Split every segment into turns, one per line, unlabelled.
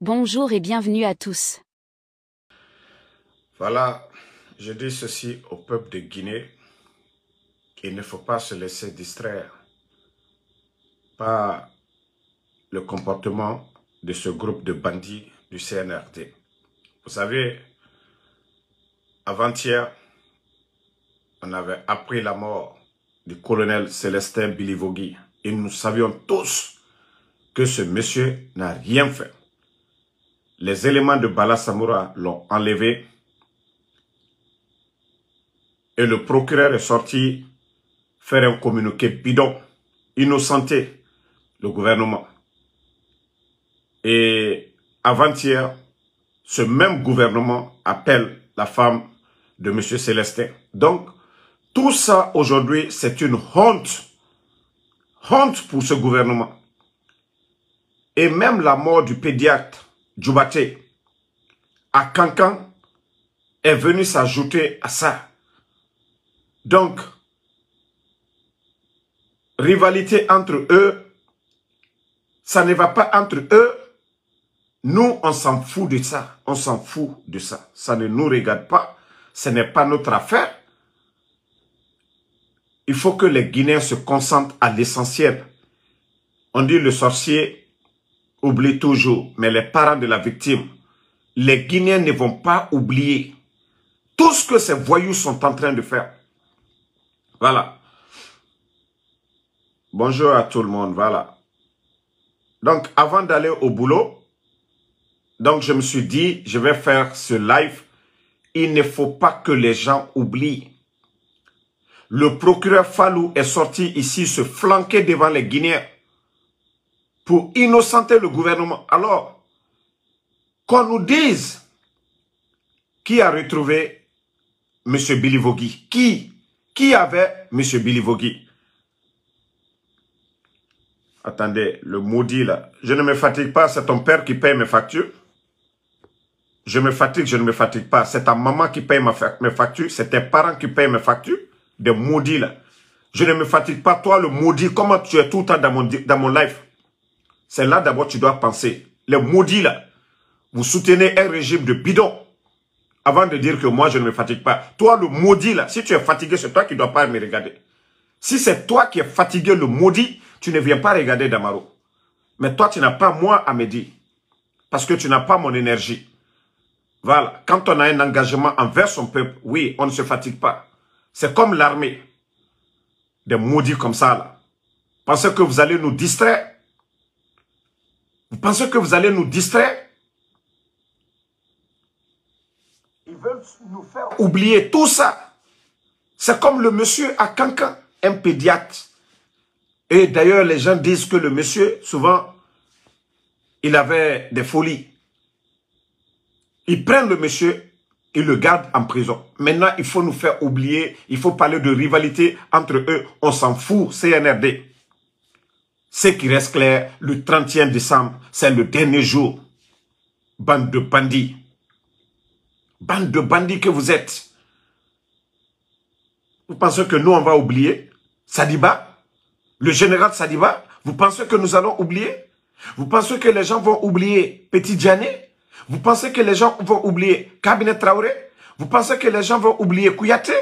Bonjour et bienvenue à tous.
Voilà, je dis ceci au peuple de Guinée. Il ne faut pas se laisser distraire par le comportement de ce groupe de bandits du CNRD. Vous savez, avant-hier, on avait appris la mort du colonel Célestin Bilivogui. Et nous savions tous que ce monsieur n'a rien fait. Les éléments de Bala Samoura l'ont enlevé et le procureur est sorti faire un communiqué bidon, innocenté le gouvernement. Et avant-hier, ce même gouvernement appelle la femme de M. Célestin. Donc, tout ça aujourd'hui, c'est une honte. Honte pour ce gouvernement. Et même la mort du pédiatre Djoubaté à Cancan est venue s'ajouter à ça. Donc, rivalité entre eux, ça ne va pas entre eux. Nous, on s'en fout de ça. On s'en fout de ça. Ça ne nous regarde pas. Ce n'est pas notre affaire. Il faut que les Guinéens se concentrent à l'essentiel. On dit le sorcier oublie toujours, mais les parents de la victime, les Guinéens ne vont pas oublier tout ce que ces voyous sont en train de faire. Voilà. Bonjour à tout le monde, voilà. Donc, avant d'aller au boulot, donc je me suis dit, je vais faire ce live. Il ne faut pas que les gens oublient. Le procureur Fallou est sorti ici se flanquer devant les Guinéens pour innocenter le gouvernement. Alors, qu'on nous dise qui a retrouvé M. Bilivogui. Qui avait M. Bilivogui? Attendez, le maudit là. Je ne me fatigue pas, c'est ton père qui paye mes factures. Je me fatigue, je ne me fatigue pas. C'est ta maman qui paye mes factures. C'est tes parents qui payent mes factures. Des maudits là. Je ne me fatigue pas. Toi, le maudit, comment tu es tout le temps dans mon live? C'est là d'abord tu dois penser. Les maudits là. Vous soutenez un régime de bidon. Avant de dire que moi, je ne me fatigue pas. Toi, le maudit là. Si tu es fatigué, c'est toi qui ne dois pas me regarder. Si c'est toi qui es fatigué, le maudit, tu ne viens pas regarder Damaro. Mais toi, tu n'as pas moi à me dire. Parce que tu n'as pas mon énergie. Voilà. Quand on a un engagement envers son peuple, oui, on ne se fatigue pas. C'est comme l'armée. Des maudits comme ça, là. Pensez que vous allez nous distraire? Vous pensez que vous allez nous distraire? Ils veulent nous faire oublier tout ça. C'est comme le monsieur à Cancan, un pédiatre. Et d'ailleurs, les gens disent que le monsieur, souvent, il avait des folies. Ils prennent le monsieur, ils le gardent en prison. Maintenant, il faut nous faire oublier, il faut parler de rivalité entre eux. On s'en fout, CNRD. Ce qui reste clair, le 31 décembre, c'est le dernier jour. Bande de bandits. Bande de bandits que vous êtes. Vous pensez que nous, on va oublier Sadiba? Le général Sadiba? Vous pensez que nous allons oublier? Vous pensez que les gens vont oublier Petit Diané? Vous pensez que les gens vont oublier Cabinet Traoré? Vous pensez que les gens vont oublier Kouyaté?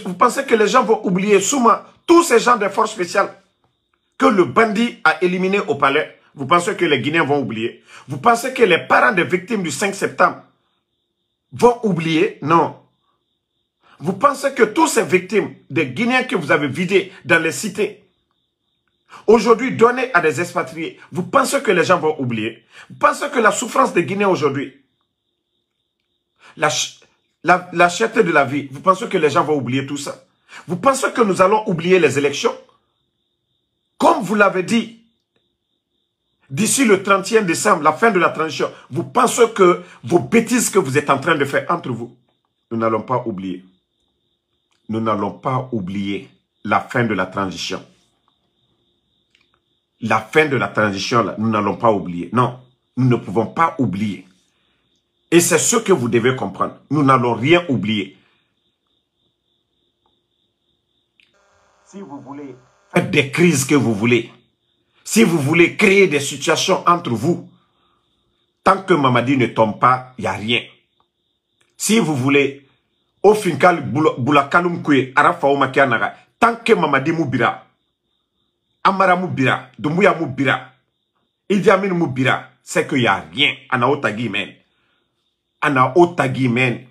Vous pensez que les gens vont oublier Souma? Tous ces gens des forces spéciales que le bandit a éliminés au palais. Vous pensez que les Guinéens vont oublier? Vous pensez que les parents des victimes du 5 septembre vont oublier? Non. Vous pensez que tous ces victimes des Guinéens que vous avez vidés dans les cités, aujourd'hui donnés à des expatriés, vous pensez que les gens vont oublier? Vous pensez que la souffrance des Guinéens aujourd'hui, la cherté de la vie, vous pensez que les gens vont oublier tout ça? Vous pensez que nous allons oublier les élections? Comme vous l'avez dit, d'ici le 31 décembre, la fin de la transition, vous pensez que vos bêtises que vous êtes en train de faire entre vous, nous n'allons pas oublier. Nous n'allons pas oublier la fin de la transition. La fin de la transition, là, nous n'allons pas oublier. Non, nous ne pouvons pas oublier. Et c'est ce que vous devez comprendre. Nous n'allons rien oublier. Si vous voulez faire des crises que vous voulez, si vous voulez créer des situations entre vous, Tant que Mamadi ne tombe pas, il n'y a rien. Si vous voulez, au Finkal Boulakaloum Koué, Arafa Omakianaga, tant que Mamadi Moubira, Amara Moubira, Doumbouya Moubira, Idi Amin Moubira, c'est qu'il n'y a rien. Ana Otagi men. Ana Otagi men.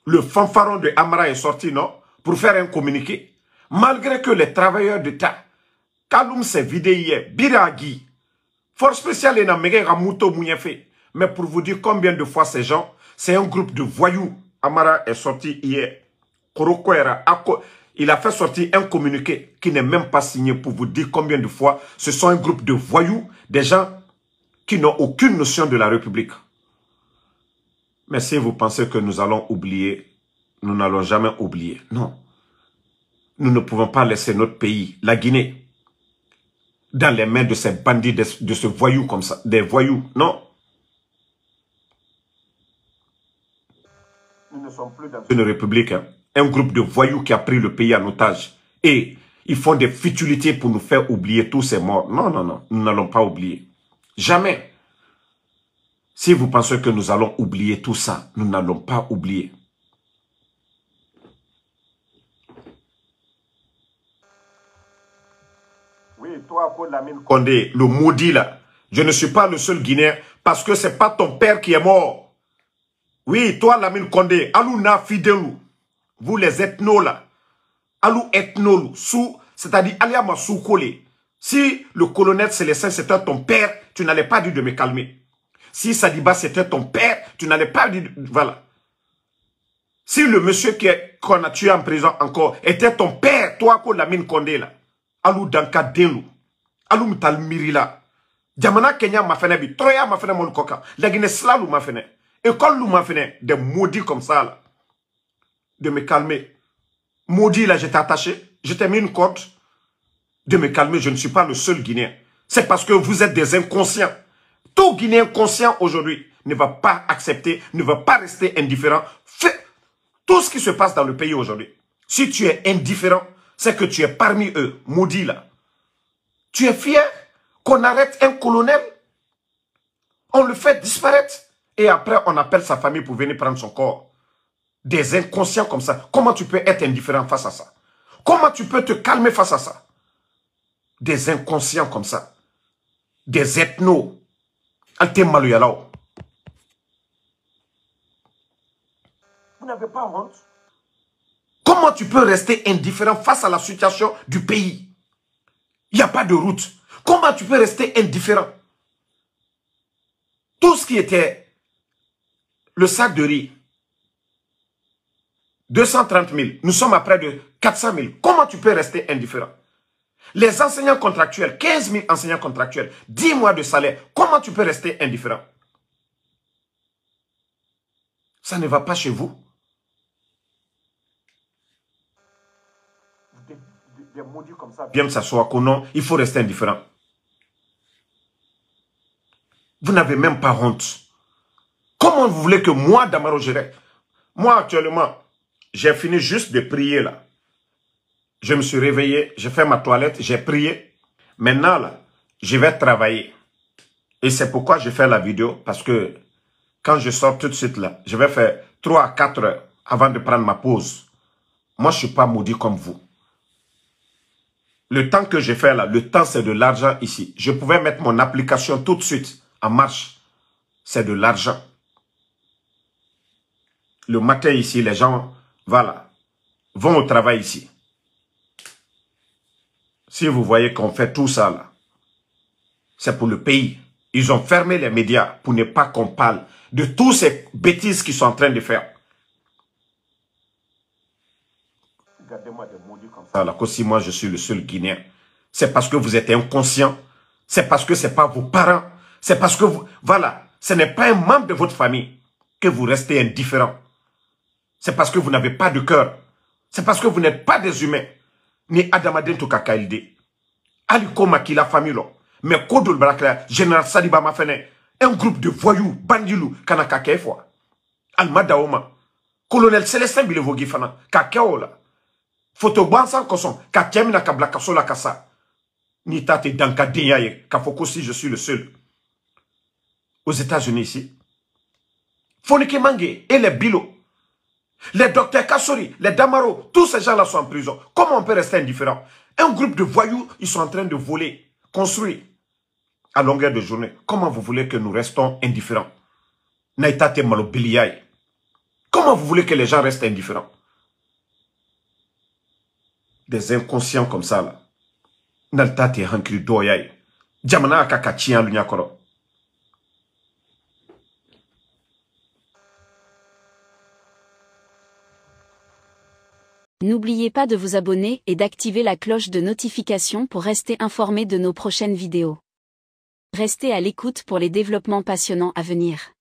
Le fanfaron de Amara est sorti, non? Pour faire un communiqué. Malgré que les travailleurs d'État, Kaloum s'est vidé hier, Biragi, force spéciale et Namege Ramouto Mouniafe. Mais pour vous dire combien de fois ces gens, c'est un groupe de voyous. Amara est sorti hier. Korokoera, il a fait sortir un communiqué qui n'est même pas signé pour vous dire combien de fois ce sont un groupe de voyous, des gens qui n'ont aucune notion de la République. Mais si vous pensez que nous allons oublier, nous n'allons jamais oublier. Non. Nous ne pouvons pas laisser notre pays, la Guinée, dans les mains de ces bandits, de ce voyou comme ça, des voyous. Non. Nous ne sommes plus dans une république, hein. Un groupe de voyous qui a pris le pays en otage. Et ils font des futilités pour nous faire oublier tous ces morts. Non, non, non. Nous n'allons pas oublier. Jamais. Si vous pensez que nous allons oublier tout ça, nous n'allons pas oublier. Oui, toi, Paul Lamine Condé, le maudit là, je ne suis pas le seul Guinéen parce que c'est pas ton père qui est mort. Oui, toi, Lamine Condé, Alou na Fidelou, vous les ethnos là, Alou ethnos, c'est-à-dire Aliama Soukole. Si le colonel Célestin c'était ton père, tu n'allais pas dire de me calmer. Si Sadiba c'était ton père, tu n'allais pas dire, voilà. Si le monsieur qu'on a tué en prison encore était ton père, toi, Paul Lamine Condé là, Alou Danka Delou, Alou Mtal Mirila, Jamana Kenya m'a fait bi, Troya m'a fait mon coca, la Guinée Slalou m'a fait, école lou m'a fait, des maudits comme ça là, de me calmer. Maudit là, j'étais attaché, je t'ai mis une corde, de me calmer, je ne suis pas le seul Guinéen. C'est parce que vous êtes des inconscients. Tout Guinéen conscient aujourd'hui ne va pas accepter, ne va pas rester indifférent. Fais tout ce qui se passe dans le pays aujourd'hui. Si tu es indifférent, c'est que tu es parmi eux, maudit là. Tu es fier qu'on arrête un colonel, on le fait disparaître, et après on appelle sa famille pour venir prendre son corps. Des inconscients comme ça. Comment tu peux être indifférent face à ça? Comment tu peux te calmer face à ça? Des inconscients comme ça. Des ethnos. Vous n'avez pas honte? Comment tu peux rester indifférent face à la situation du pays? Il n'y a pas de route. Comment tu peux rester indifférent? Tout ce qui était le sac de riz, 230 000, nous sommes à près de 400 000. Comment tu peux rester indifférent? Les enseignants contractuels, 15 000 enseignants contractuels, 10 mois de salaire, comment tu peux rester indifférent? Ça ne va pas chez vous? Des maudits comme ça viennent s'asseoir qu'on non, il faut rester indifférent. Vous n'avez même pas honte. Comment vous voulez que moi, Damaro Géré, moi actuellement, j'ai fini juste de prier là. Je me suis réveillé, j'ai fait ma toilette, j'ai prié. Maintenant là, je vais travailler. Et c'est pourquoi je fais la vidéo, parce que quand je sors tout de suite là, je vais faire 3 à 4 heures avant de prendre ma pause. Moi, je ne suis pas maudit comme vous. Le temps que je fais là, le temps c'est de l'argent ici. Je pouvais mettre mon application tout de suite en marche. C'est de l'argent. Le matin ici, les gens, voilà, vont au travail ici. Si vous voyez qu'on fait tout ça là, c'est pour le pays. Ils ont fermé les médias pour ne pas qu'on parle de toutes ces bêtises qu'ils sont en train de faire. Regardez-moi des maudits comme ça là, que si moi je suis le seul Guinéen. C'est parce que vous êtes inconscient. C'est parce que ce n'est pas vos parents. C'est parce que vous, voilà, ce n'est pas un membre de votre famille que vous restez indifférent. C'est parce que vous n'avez pas de cœur. C'est parce que vous n'êtes pas des humains. Ni Adamadin to Kakailde. Aliko Makila famille. Mais Kodol Brakla, Général Sadiba Mafene, un groupe de voyous, bandilou, Kanaka Kefwa. Alma Daoma. Colonel Célestin Bilevogi Fana, Kakeola. Photo Bansan Koson, Kakemina Kablakasola Kassa. Ni tate Danka Dinyaye, Kafoko si je suis le seul. aux États-Unis ici. Fonike Mange et les Bilo, les docteurs Kassori, les Damaro, tous ces gens-là sont en prison. Comment on peut rester indifférent? Un groupe de voyous, ils sont en train de voler, construire à longueur de journée. Comment vous voulez que nous restons indifférents? Naïtate Malobiliaï. Comment vous voulez que les gens restent indifférents? Des inconscients comme ça, là. Naltate Hankri Doyaï. Jamana Kakachien Lunyakoro.
N'oubliez pas de vous abonner et d'activer la cloche de notification pour rester informé de nos prochaines vidéos. Restez à l'écoute pour les développements passionnants à venir.